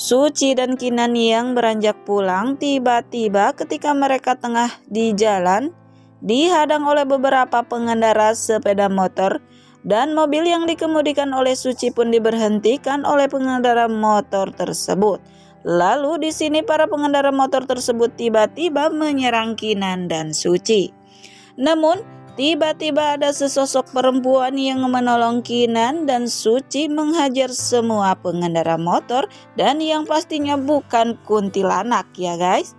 Suci dan Kinan yang beranjak pulang, tiba-tiba ketika mereka tengah di jalan, dihadang oleh beberapa pengendara sepeda motor dan mobil yang dikemudikan oleh Suci pun diberhentikan oleh pengendara motor tersebut. Lalu di sini para pengendara motor tersebut tiba-tiba menyerang Kinan dan Suci. Namun tiba-tiba ada sesosok perempuan yang menolong Kinan dan Suci menghajar semua pengendara motor, dan yang pastinya bukan kuntilanak ya guys.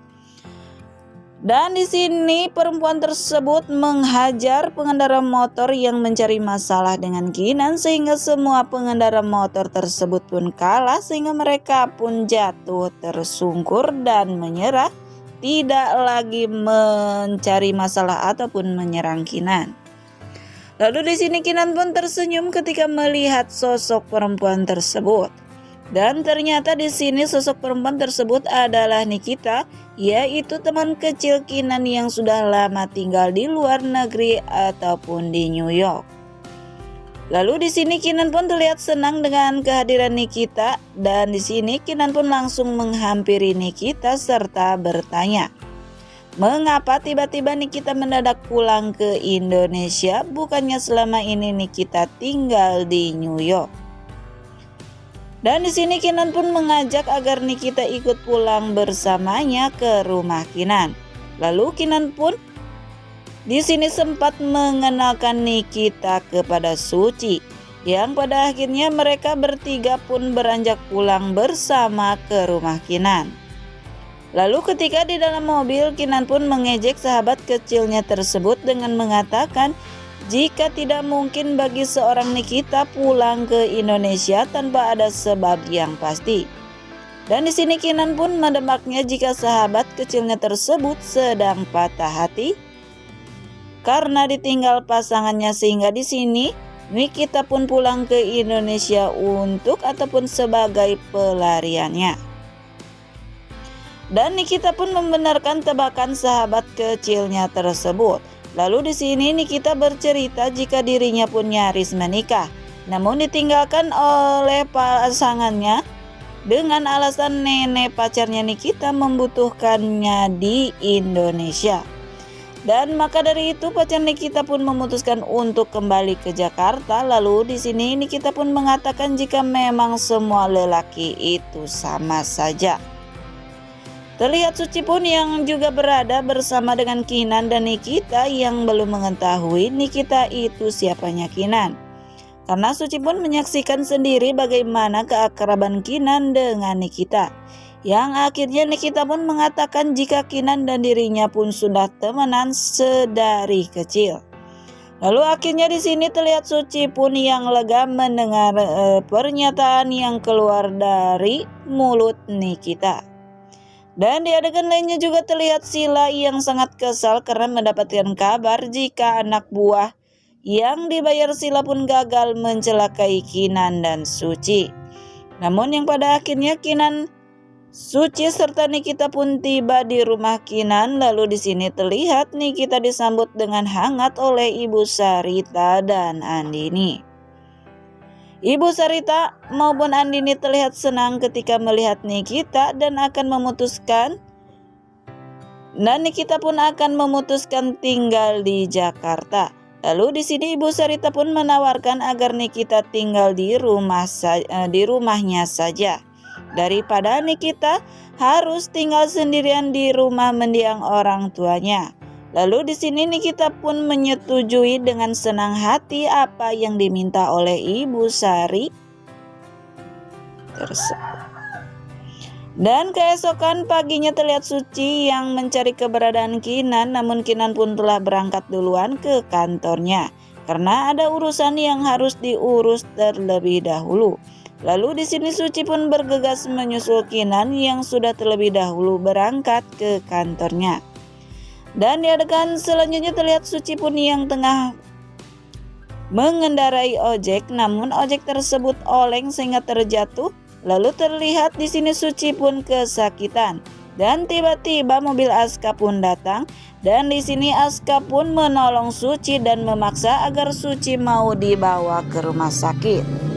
Dan di sini perempuan tersebut menghajar pengendara motor yang mencari masalah dengan Kinan, sehingga semua pengendara motor tersebut pun kalah, sehingga mereka pun jatuh tersungkur dan menyerah, tidak lagi mencari masalah ataupun menyerang Kinan. Lalu di sini Kinan pun tersenyum ketika melihat sosok perempuan tersebut. Dan ternyata di sini sosok perempuan tersebut adalah Nikita, yaitu teman kecil Kinan yang sudah lama tinggal di luar negeri ataupun di New York. Lalu di sini Kinan pun terlihat senang dengan kehadiran Nikita, dan di sini Kinan pun langsung menghampiri Nikita serta bertanya, mengapa tiba-tiba Nikita mendadak pulang ke Indonesia, bukannya selama ini Nikita tinggal di New York? Dan di sini Kinan pun mengajak agar Nikita ikut pulang bersamanya ke rumah Kinan. Lalu Kinan pun di sini sempat mengenalkan Nikita kepada Suci, yang pada akhirnya mereka bertiga pun beranjak pulang bersama ke rumah Kinan. Lalu ketika di dalam mobil, Kinan pun mengejek sahabat kecilnya tersebut dengan mengatakan jika tidak mungkin bagi seorang Nikita pulang ke Indonesia tanpa ada sebab yang pasti. Dan di sini Kinan pun menebaknya jika sahabat kecilnya tersebut sedang patah hati karena ditinggal pasangannya, sehingga di sini Nikita pun pulang ke Indonesia untuk ataupun sebagai pelariannya. Dan Nikita pun membenarkan tebakan sahabat kecilnya tersebut. Lalu di sini Nikita bercerita jika dirinya pun nyaris menikah, namun ditinggalkan oleh pasangannya dengan alasan nenek pacarnya Nikita membutuhkannya di Indonesia. Dan maka dari itu pacar Nikita pun memutuskan untuk kembali ke Jakarta. Lalu di sini Nikita pun mengatakan jika memang semua lelaki itu sama saja. Terlihat Suci pun yang juga berada bersama dengan Kinan dan Nikita yang belum mengetahui Nikita itu siapanya Kinan. Karena Suci pun menyaksikan sendiri bagaimana keakraban Kinan dengan Nikita. Yang akhirnya Nikita pun mengatakan jika Kinan dan dirinya pun sudah temenan sedari kecil. Lalu akhirnya di sini terlihat Suci pun yang lega mendengar pernyataan yang keluar dari mulut Nikita. Dan di adegan lainnya juga terlihat Sila yang sangat kesal karena mendapatkan kabar jika anak buah yang dibayar Sila pun gagal mencelakai Kinan dan Suci. Namun yang pada akhirnya Kinan, Suci serta Nikita pun tiba di rumah Kinan. Lalu di sini terlihat Nikita disambut dengan hangat oleh Ibu Sarita dan Andini. Ibu Sarita maupun Andini terlihat senang ketika melihat Nikita dan Nikita pun akan memutuskan tinggal di Jakarta. Lalu di sini Ibu Sarita pun menawarkan agar Nikita tinggal di rumahnya saja daripada Nikita harus tinggal sendirian di rumah mendiang orang tuanya. Lalu di sini Nikita pun menyetujui dengan senang hati apa yang diminta oleh Ibu Sari tersebut. Dan keesokan paginya terlihat Suci yang mencari keberadaan Kinan, namun Kinan pun telah berangkat duluan ke kantornya karena ada urusan yang harus diurus terlebih dahulu. Lalu di sini Suci pun bergegas menyusul Kinan yang sudah terlebih dahulu berangkat ke kantornya. Dan di adegan selanjutnya terlihat Suci pun yang tengah mengendarai ojek, namun ojek tersebut oleng sehingga terjatuh. Lalu terlihat di sini Suci pun kesakitan dan tiba-tiba mobil Aska pun datang, dan di sini Aska pun menolong Suci dan memaksa agar Suci mau dibawa ke rumah sakit.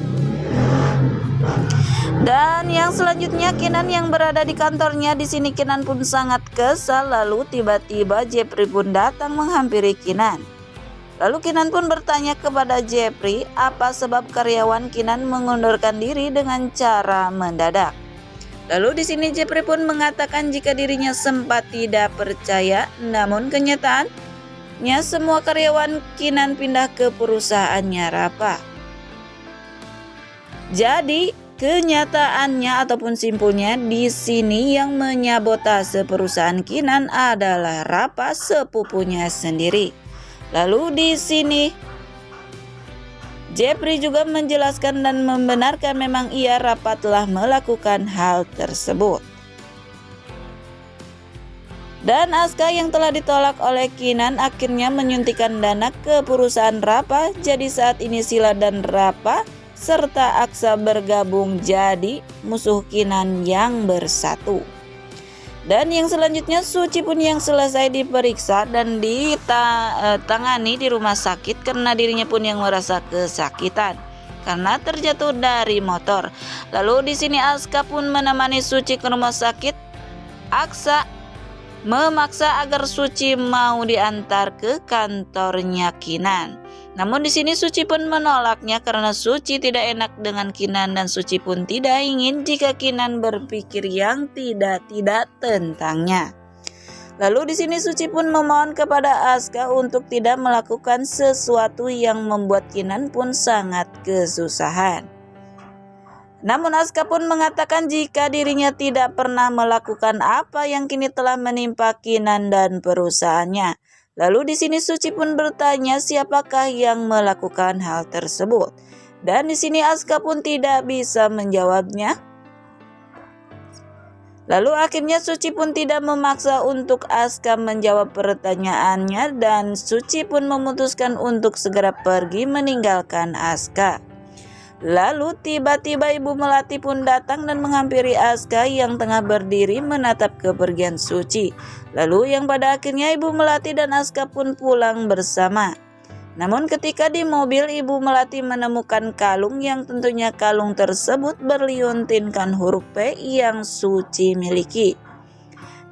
Dan yang selanjutnya Kinan yang berada di kantornya. Di sini Kinan pun sangat kesal. Lalu tiba-tiba Jeffrey pun datang menghampiri Kinan. Lalu Kinan pun bertanya kepada Jeffrey apa sebab karyawan Kinan mengundurkan diri dengan cara mendadak. Lalu di sini Jeffrey pun mengatakan jika dirinya sempat tidak percaya, namun kenyataannya semua karyawan Kinan pindah ke perusahaannya Rapa. Jadi kenyataannya ataupun simpulnya di sini yang menyabotase perusahaan Kinan adalah Rapa, sepupunya sendiri. Lalu di sini Jeffrey juga menjelaskan dan membenarkan memang ia Rapa telah melakukan hal tersebut. Dan Aska yang telah ditolak oleh Kinan akhirnya menyuntikkan dana ke perusahaan Rapa. Jadi saat ini Sila dan Rapa serta Aksa bergabung jadi musuh Kinan yang bersatu. Dan yang selanjutnya Suci pun yang selesai diperiksa dan ditangani di rumah sakit karena dirinya pun yang merasa kesakitan karena terjatuh dari motor. Lalu di sini Aska pun menemani Suci ke rumah sakit. Aksa memaksa agar Suci mau diantar ke kantornya Kinan. Namun di sini Suci pun menolaknya karena Suci tidak enak dengan Kinan dan Suci pun tidak ingin jika Kinan berpikir yang tidak tentangnya. Lalu di sini Suci pun memohon kepada Aska untuk tidak melakukan sesuatu yang membuat Kinan pun sangat kesusahan. Namun Aska pun mengatakan jika dirinya tidak pernah melakukan apa yang kini telah menimpa Kinan dan perusahaannya. Lalu di sini Suci pun bertanya siapakah yang melakukan hal tersebut. Dan di sini Aska pun tidak bisa menjawabnya. Lalu akhirnya Suci pun tidak memaksa untuk Aska menjawab pertanyaannya dan Suci pun memutuskan untuk segera pergi meninggalkan Aska. Lalu tiba-tiba Ibu Melati pun datang dan menghampiri Aska yang tengah berdiri menatap kepergian Suci. Lalu yang pada akhirnya Ibu Melati dan Aska pun pulang bersama. Namun ketika di mobil Ibu Melati menemukan kalung yang tentunya kalung tersebut berliuntinkan huruf P yang Suci miliki.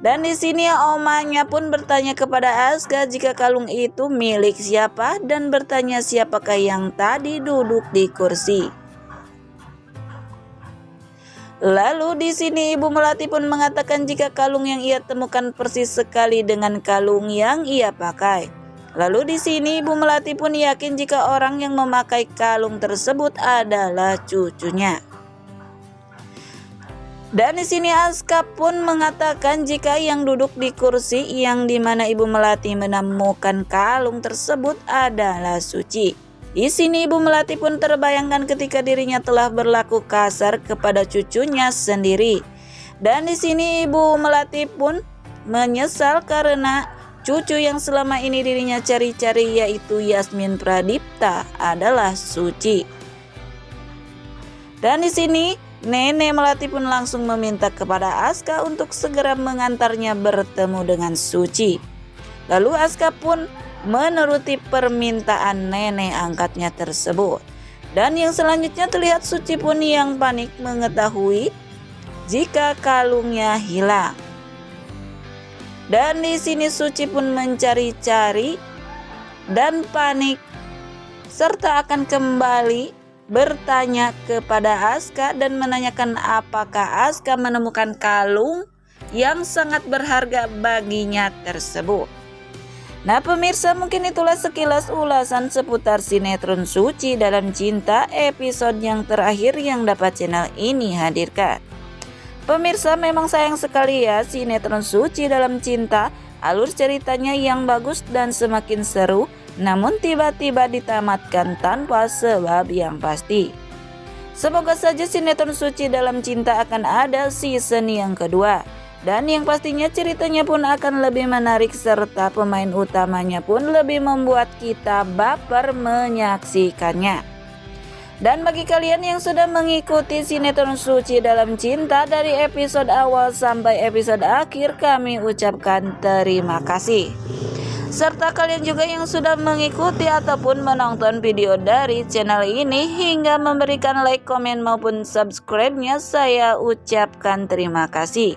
Dan di sini omanya pun bertanya kepada Aska jika kalung itu milik siapa dan bertanya siapakah yang tadi duduk di kursi. Lalu di sini Ibu Melati pun mengatakan jika kalung yang ia temukan persis sekali dengan kalung yang ia pakai. Lalu di sini Ibu Melati pun yakin jika orang yang memakai kalung tersebut adalah cucunya. Dan di sini Aska pun mengatakan jika yang duduk di kursi yang dimana Ibu Melati menemukan kalung tersebut adalah Suci. Di sini Ibu Melati pun terbayangkan ketika dirinya telah berlaku kasar kepada cucunya sendiri. Dan di sini Ibu Melati pun menyesal karena cucu yang selama ini dirinya cari-cari yaitu Yasmin Pradipta adalah Suci. Dan di sini Nenek Melati pun langsung meminta kepada Aska untuk segera mengantarnya bertemu dengan Suci. Lalu Aska pun menuruti permintaan nenek angkatnya tersebut. Dan yang selanjutnya terlihat Suci pun yang panik mengetahui jika kalungnya hilang. Dan di sini Suci pun mencari-cari dan panik serta akan kembali bertanya kepada Aska dan menanyakan apakah Aska menemukan kalung yang sangat berharga baginya tersebut. Nah pemirsa, mungkin itulah sekilas ulasan seputar sinetron Suci Dalam Cinta episode yang terakhir yang dapat channel ini hadirkan. Pemirsa, memang sayang sekali ya sinetron Suci Dalam Cinta, alur ceritanya yang bagus dan semakin seru, namun tiba-tiba ditamatkan tanpa sebab yang pasti. Semoga saja sinetron Suci Dalam Cinta akan ada season yang kedua. Dan yang pastinya ceritanya pun akan lebih menarik serta pemain utamanya pun lebih membuat kita baper menyaksikannya. Dan bagi kalian yang sudah mengikuti sinetron Suci Dalam Cinta dari episode awal sampai episode akhir, kami ucapkan terima kasih. serta kalian juga yang sudah mengikuti ataupun menonton video dari channel ini hingga memberikan like, komen maupun subscribe-nya. Saya ucapkan terima kasih.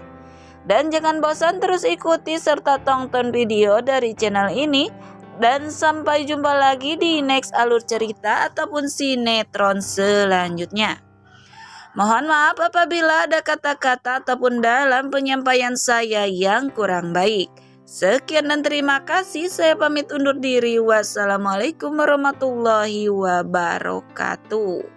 Dan jangan bosan terus ikuti serta tonton video dari channel ini. Dan sampai jumpa lagi di next alur cerita ataupun sinetron selanjutnya. Mohon maaf apabila ada kata-kata ataupun dalam penyampaian saya yang kurang baik. Sekian dan terima kasih. Saya pamit undur diri. Wassalamualaikum warahmatullahi wabarakatuh.